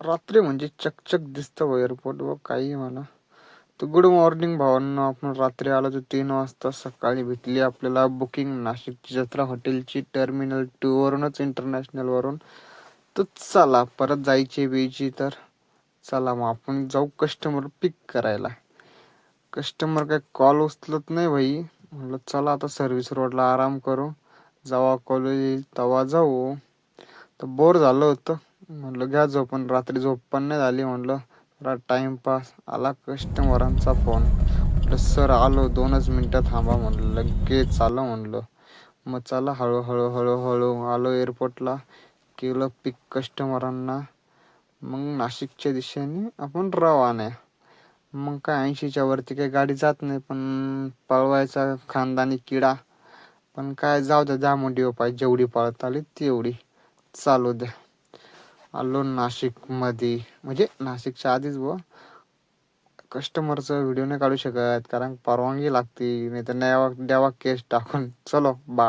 रात्री म्हणजे चकचक दिसतं एअरपोर्ट व काही म्हणा. तर गुड मॉर्निंग भावांनो, आपण रात्री आलो तर 3 वाजता. सकाळी भेटली आपल्याला बुकिंग नाशिकची जत्रा हॉटेलची, टर्मिनल 2 वरूनच, इंटरनॅशनल वरून. तर चला परत जायची बेची, तर चला मग आपण जाऊ कस्टमर पिक करायला. कस्टमर काय कॉल उचलत नाही भाई. म्हणलं चला आता सर्व्हिस रोडला आराम करू, जेव्हा कॉल येईल तेव्हा जाऊ. तर बोर झालं होतं, म्हणलं घ्या झोपून. रात्री झोप पण नाही झाली. म्हणलं टाइमपास. आला कस्टमरांचा फोन. म्हटलं सर आलो, 2च मिनटं थांबा. म्हणलं लगेच आलं. म्हणलं मग चला हळूहळू हळूहळू आलो एअरपोर्टला. केलं पिक कस्टमरांना. मग नाशिकच्या दिशेने आपण रवाना. मग काय 80च्या वरती काही गाडी जात नाही, पण पळवायचा खानदानी किडा. पण काय जाऊ द्या, द्या मोठी पाहिजे, जेवढी पळता आली तेवढी चालू द्या. आलो नाशिक मध्ये, म्हणजे नाशिकच्या आधीच कस्टमरचा व्हिडिओ नाही काढू शकत, कारण परवानगी लागते, नाही तर द्यावा केस टाकून. चलो बा.